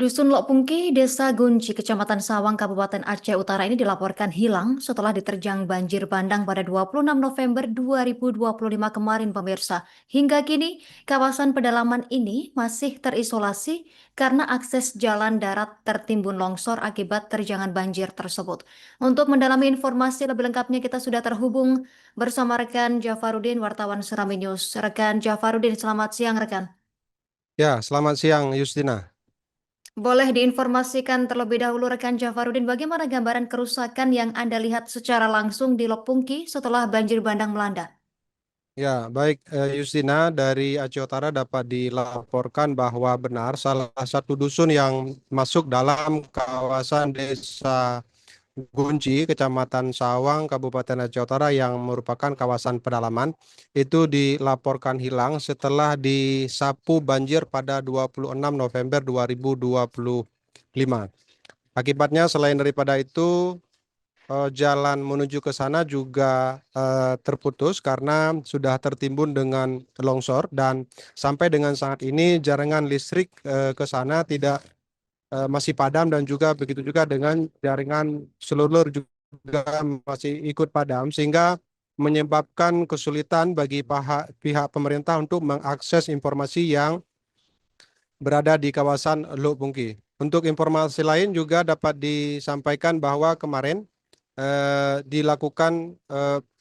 Dusun Lok Pungki, Desa Gunci, Kecamatan Sawang, Kabupaten Aceh Utara ini dilaporkan hilang setelah diterjang banjir bandang pada 26 November 2025 kemarin, pemirsa. Hingga kini, kawasan pedalaman ini masih terisolasi karena akses jalan darat tertimbun longsor akibat terjangan banjir tersebut. Untuk mendalami informasi lebih lengkapnya, kita sudah terhubung bersama rekan Jafarudin, wartawan Serambi News. Rekan Jafarudin, selamat siang, rekan. Ya, selamat siang Yustina. Boleh diinformasikan terlebih dahulu rekan Jafarudin bagaimana gambaran kerusakan yang Anda lihat secara langsung di Lok Pungki setelah banjir bandang melanda? Ya, baik Yustina, dari Aceh Utara dapat dilaporkan bahwa benar salah satu dusun yang masuk dalam kawasan Desa Gunci, Kecamatan Sawang, Kabupaten Aceh Utara yang merupakan kawasan pedalaman itu dilaporkan hilang setelah disapu banjir pada 26 November 2025. Akibatnya selain daripada itu jalan menuju ke sana juga terputus karena sudah tertimbun dengan longsor, dan sampai dengan saat ini jaringan listrik ke sana tidak masih padam, dan juga begitu juga dengan jaringan seluler juga masih ikut padam, sehingga menyebabkan kesulitan bagi pihak pemerintah untuk mengakses informasi yang berada di kawasan Lok Pungki. Untuk informasi lain juga dapat disampaikan bahwa kemarin dilakukan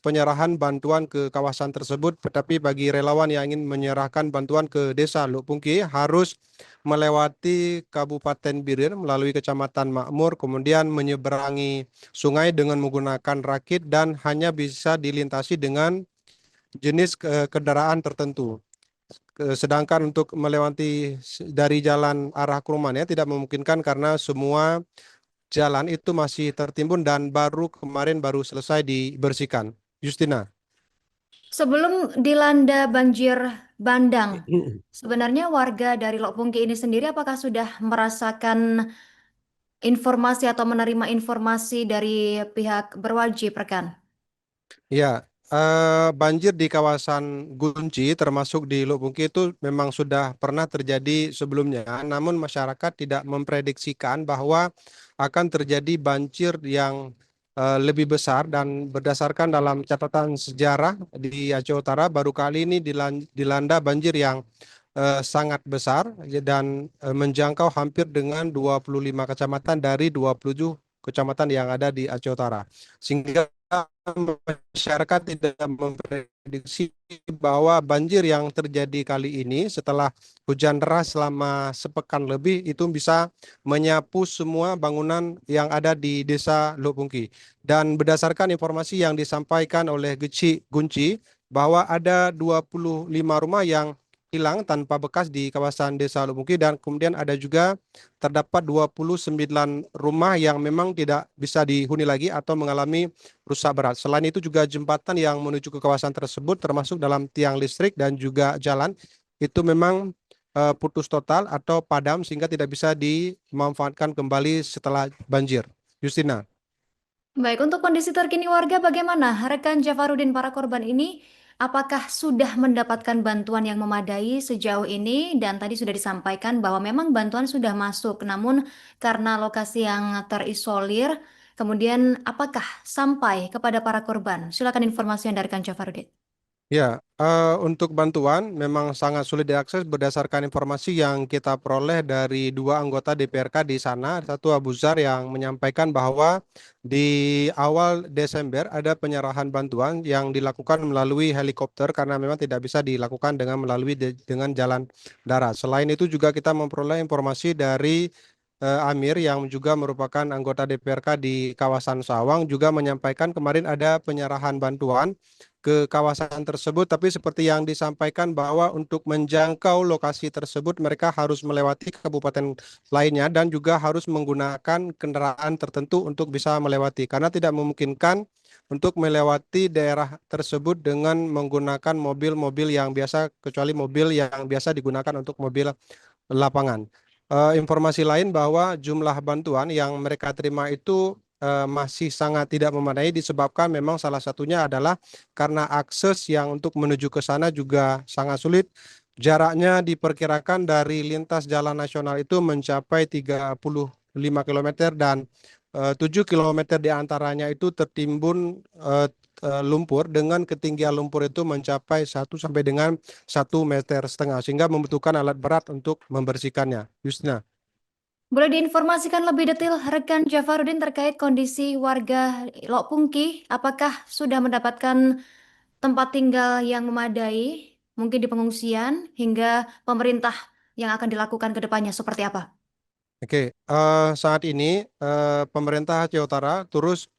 penyerahan bantuan ke kawasan tersebut, tetapi bagi relawan yang ingin menyerahkan bantuan ke desa Lok Pungki harus melewati Kabupaten Birir melalui Kecamatan Makmur, kemudian menyeberangi sungai dengan menggunakan rakit, dan hanya bisa dilintasi dengan jenis kendaraan tertentu. Sedangkan untuk melewati dari jalan arah ke rumahnya tidak memungkinkan karena semua jalan itu masih tertimbun dan kemarin baru selesai dibersihkan. Justina. Sebelum dilanda banjir bandang, sebenarnya warga dari Lok Pungki ini sendiri apakah sudah merasakan informasi atau menerima informasi dari pihak berwajib, rekan? Ya, banjir di kawasan Gunci termasuk di Lok Bungki itu memang sudah pernah terjadi sebelumnya, namun masyarakat tidak memprediksikan bahwa akan terjadi banjir yang lebih besar, dan berdasarkan dalam catatan sejarah di Aceh Utara baru kali ini dilanda banjir yang sangat besar dan menjangkau hampir dengan 25 kecamatan dari 27 kecamatan yang ada di Aceh Utara. Sehingga masyarakat tidak memprediksi bahwa banjir yang terjadi kali ini setelah hujan deras selama sepekan lebih itu bisa menyapu semua bangunan yang ada di Desa Lok Pungki. Dan berdasarkan informasi yang disampaikan oleh Gunci bahwa ada 25 rumah yang hilang tanpa bekas di kawasan Desa Lok Pungki, dan kemudian ada juga terdapat 29 rumah yang memang tidak bisa dihuni lagi atau mengalami rusak berat. Selain itu juga jembatan yang menuju ke kawasan tersebut termasuk dalam tiang listrik dan juga jalan itu memang putus total atau padam sehingga tidak bisa dimanfaatkan kembali setelah banjir. Justina. Baik, untuk kondisi terkini warga bagaimana? Rekan Jafarudin, para korban ini apakah sudah mendapatkan bantuan yang memadai sejauh ini? Dan tadi sudah disampaikan bahwa memang bantuan sudah masuk, namun karena lokasi yang terisolir, kemudian apakah sampai kepada para korban? Silakan informasi yang dari rekan Jafarudin. Ya, untuk bantuan memang sangat sulit diakses berdasarkan informasi yang kita peroleh dari dua anggota DPRK di sana. Satu Abu Zar yang menyampaikan bahwa di awal Desember ada penyerahan bantuan yang dilakukan melalui helikopter karena memang tidak bisa dilakukan dengan jalan darat. Selain itu juga kita memperoleh informasi dari Amir yang juga merupakan anggota DPRK di kawasan Sawang juga menyampaikan kemarin ada penyerahan bantuan ke kawasan tersebut, tapi seperti yang disampaikan bahwa untuk menjangkau lokasi tersebut mereka harus melewati kabupaten lainnya dan juga harus menggunakan kendaraan tertentu untuk bisa melewati karena tidak memungkinkan untuk melewati daerah tersebut dengan menggunakan mobil-mobil yang biasa, kecuali mobil yang biasa digunakan untuk mobil lapangan. Informasi lain bahwa jumlah bantuan yang mereka terima itu masih sangat tidak memadai, disebabkan memang salah satunya adalah karena akses yang untuk menuju ke sana juga sangat sulit. Jaraknya diperkirakan dari lintas jalan nasional itu mencapai 35 kilometer dan 7 kilometer diantaranya itu tertimbun lumpur dengan ketinggian lumpur itu mencapai 1 sampai dengan 1,5 meter, sehingga membutuhkan alat berat untuk membersihkannya. Yusna. Boleh diinformasikan lebih detail rekan Jafarudin terkait kondisi warga Lok Pungki? Apakah sudah mendapatkan tempat tinggal yang memadai, mungkin di pengungsian, hingga pemerintah yang akan dilakukan ke depannya seperti apa? Oke, saat ini pemerintah Aceh Utara terus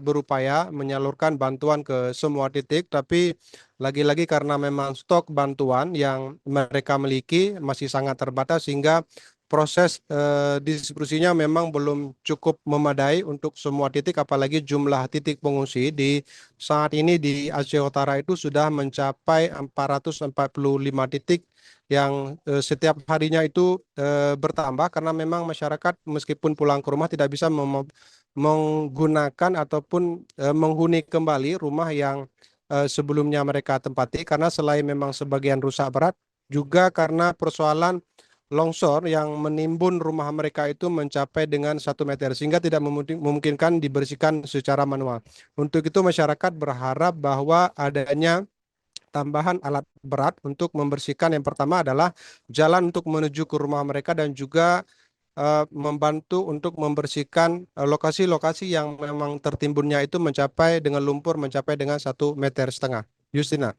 berupaya menyalurkan bantuan ke semua titik, tapi lagi-lagi karena memang stok bantuan yang mereka miliki masih sangat terbatas, sehingga proses distribusinya memang belum cukup memadai untuk semua titik, apalagi jumlah titik pengungsi di saat ini di Aceh Utara itu sudah mencapai 445 titik yang setiap harinya itu bertambah, karena memang masyarakat meskipun pulang ke rumah tidak bisa menggunakan ataupun menghuni kembali rumah yang sebelumnya mereka tempati, karena selain memang sebagian rusak berat, juga karena persoalan longsor yang menimbun rumah mereka itu mencapai dengan 1 meter, sehingga tidak memungkinkan dibersihkan secara manual. Untuk itu masyarakat berharap bahwa adanya tambahan alat berat untuk membersihkan. Yang pertama adalah jalan untuk menuju ke rumah mereka, dan juga membantu untuk membersihkan lokasi-lokasi yang memang tertimbunnya itu mencapai dengan lumpur mencapai dengan 1,5 meter. Justina.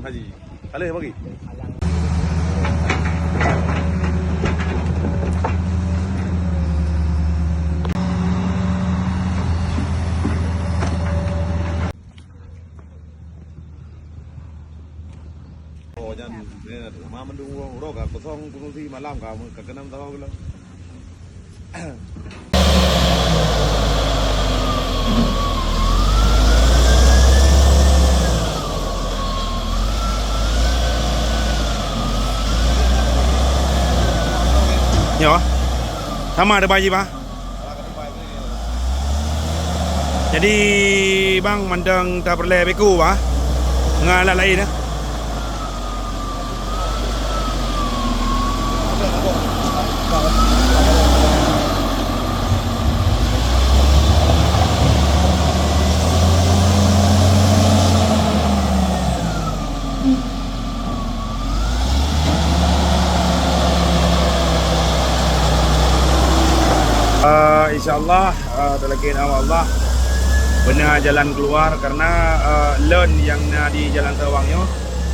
Haji. Alih bagi. Oh jangan, mama mendung roh kak kosong pengungsi malam kamu kekenam tahu kalau. Ya, sama ada bayi pak. Jadi bang mandang tak perlu beku pak, ngalah lain dah. InsyaAllah terlekin Allah benar jalan keluar, karena loan yang di jalan Tawangnya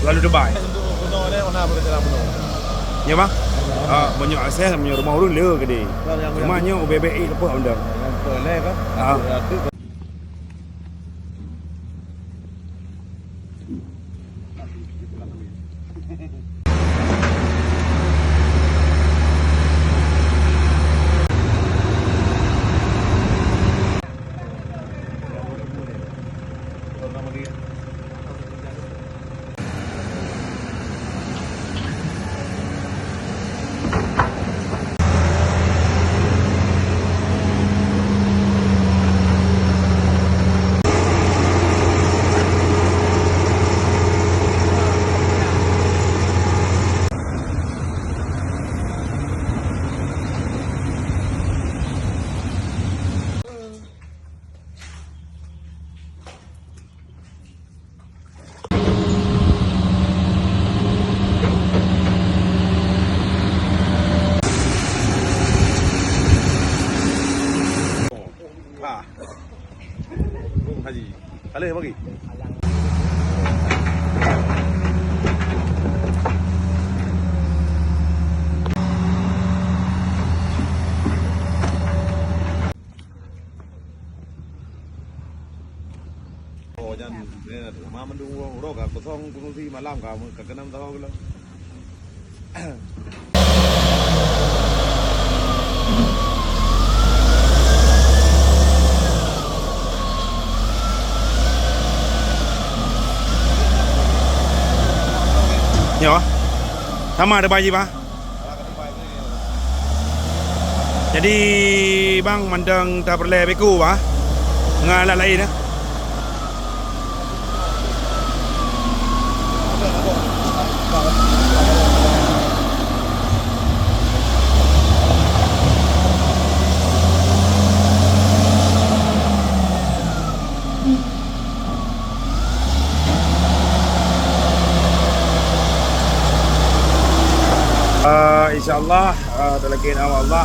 lalu debai. Ya bang, banyak akses punya rumah urun le gede. Rumahnya UBBI apa anda? Alih bagi. Oh jangan ma mendung roga kosong kunusi malam kamu kekenam tahu kalau Ya, sama ada bayi pak. Jadi bang mandang tak perlu beku pak, ngalah lain dah. InsyaAllah terlekin Allah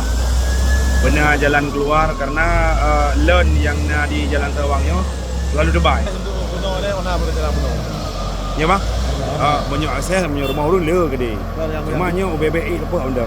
benar jalan keluar karena learn yang di jalan Tawangnya selalu debai. Ya bang, banyak akses banyak rumah orang le ke dia. Rumahnya UBBI ke apa benda?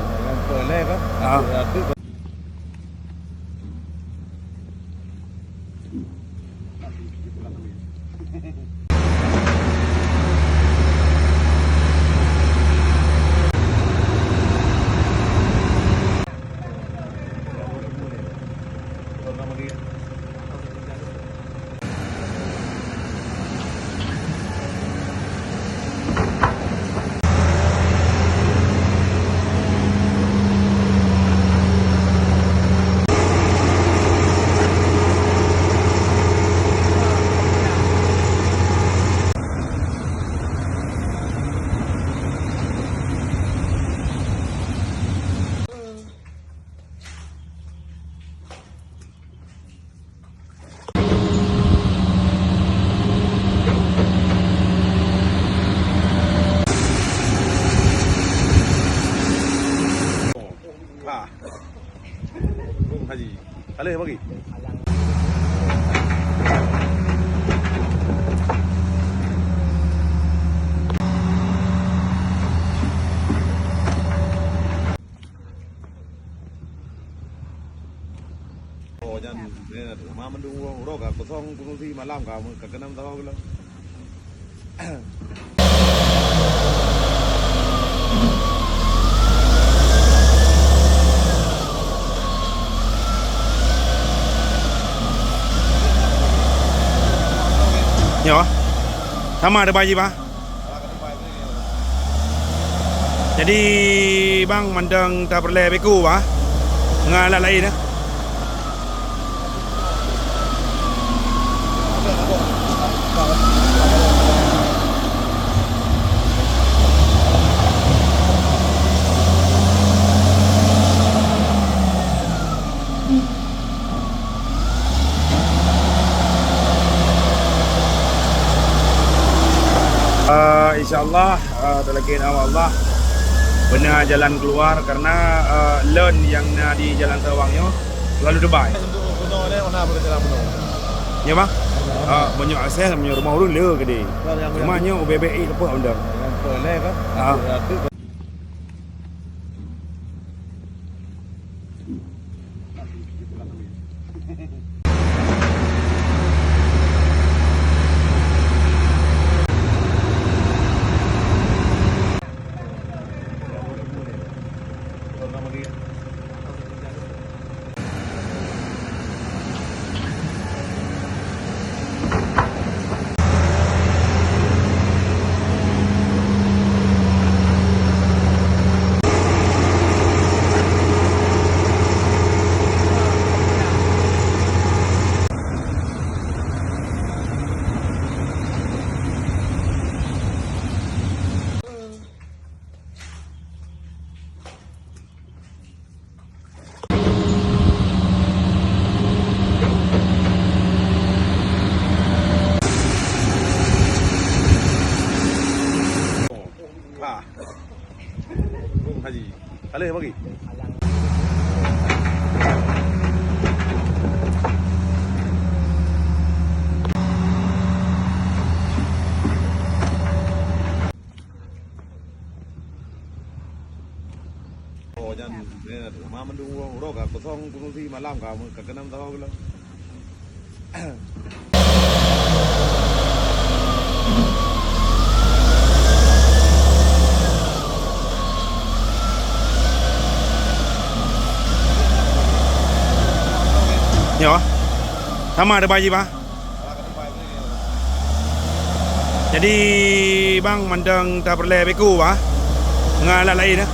Haji. Alih bagi. Oh jangan ma mendung roga kosong kunusi malam kamu kekenam tahu kalau Ya, sama ada bayi pak. Jadi bang mandang tak perlu beku pak, ngalah lain dah. InsyaAllah terlekin Allah benar jalan keluar karena learn yang di jalan Tawangnya selalu debai. Ya bang, banyak akses banyak rumah orang le ke dia. Rumahnya UBBI ke apa benda? Haji. Alih bagi. mendung roh ka kosong kunusi malam ka kakenam tahu lah. Ya, sama ada bayi pak. Jadi bang mandang tak perlu beku pak, ngalah lain dah.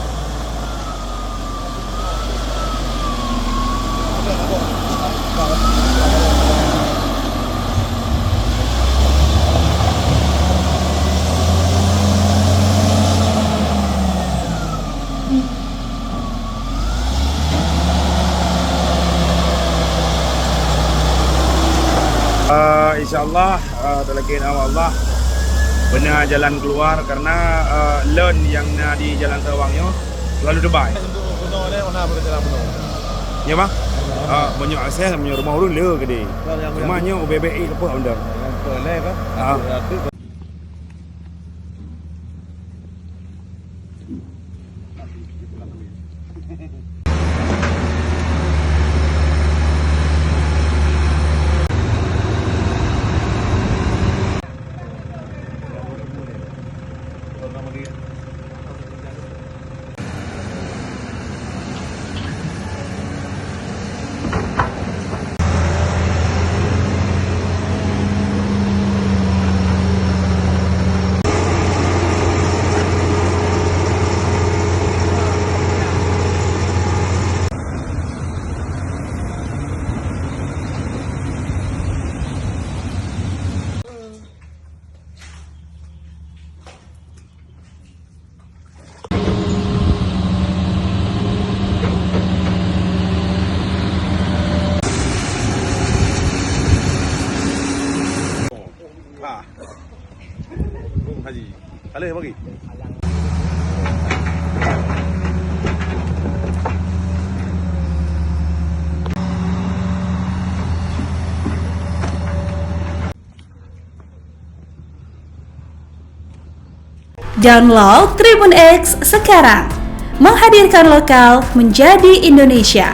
InsyaAllah terlebih Allah benar jalan keluar karena learn yang di Jalan Sawangnya selalu debai. Ya bang? Banyak akses, banyak rumah orang le ke dia. Rumahnya UBBI ke apa benda? Haji. Alih bagi. Download Tribun X sekarang, menghadirkan lokal menjadi Indonesia.